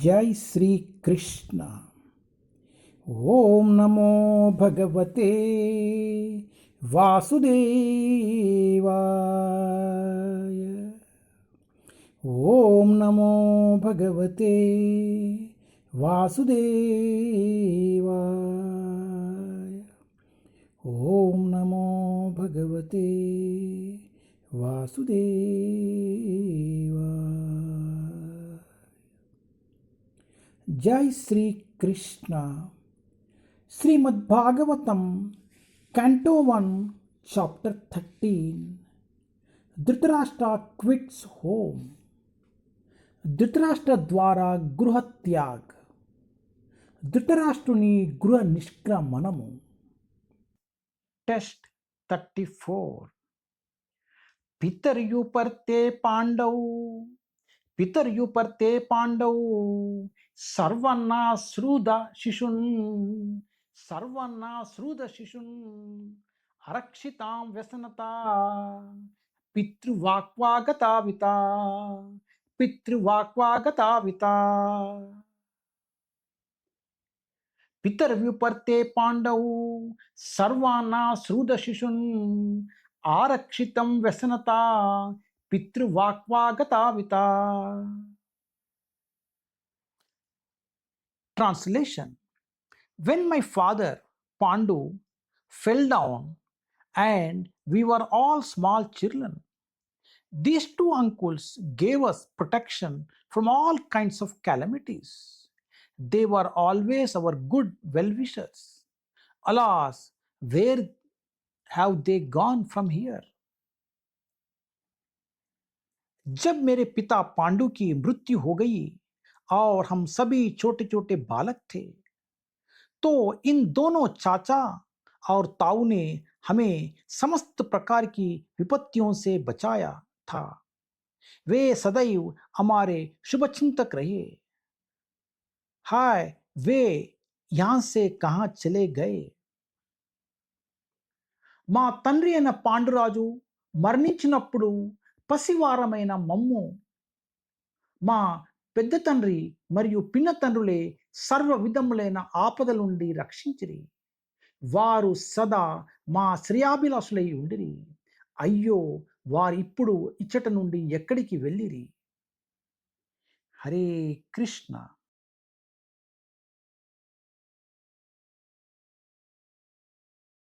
जय श्री कृष्ण। ओम नमो भगवते वासुदेवाय। ओम नमो भगवते वासुदेवाय। ओम नमो भगवते वासुदेवाय। जय Shri Krishna. Shrimad Bhagavatam canto 1 chapter 13। Dhritarashtra quits home. Dhritarashtra ద్వారా గృహత్యాగ్. ధృతరాష్ట్రుని గృహ నిష్క్రమణము. Test 34. పితర్యుపర్తే పాండౌ పితర్యుపర్తే పాండౌ సర్వన్నాశ్రుద శిశున్ అరక్షితాం వ్యసనత పితృవాక్వాగతావిత పితర్వ్యుపర్తే పాండౌ సర్వాన్నాశ్రుద శిశున్ ఆరక్షితం వ్యసనత పితృవాక్వాగతావిత. Translation: When my father Pandu fell down and we were all small children, these two uncles gave us protection from all kinds of calamities. They were always our good well-wishers. Alas, where have they gone from here? जब मेरे पिता पांडु की मृत्यु हो गई और हम सभी छोटे छोटे बालक थे, तो इन दोनों चाचा और ताऊ ने हमें समस्त प्रकार की विपत्तियों से बचाया था. वे सदैव हमारे शुभचिंतक रहे. हाय, वे यहां से कहां चले गए? మా తండ్రి అయిన పాండురాజు మరణించినప్పుడు పసివారమైన మమ్ము మా పెద్ద తండ్రి మరియు పిన్న తండ్రులే సర్వ విధములైన ఆపదల నుండి రక్షించిరి. వారు సదా మా శ్రేయాభిలాషులై ఉండిరి. అయ్యో, వారిప్పుడు ఇచ్చట నుండి ఎక్కడికి వెళ్ళిరి? హరే కృష్ణ.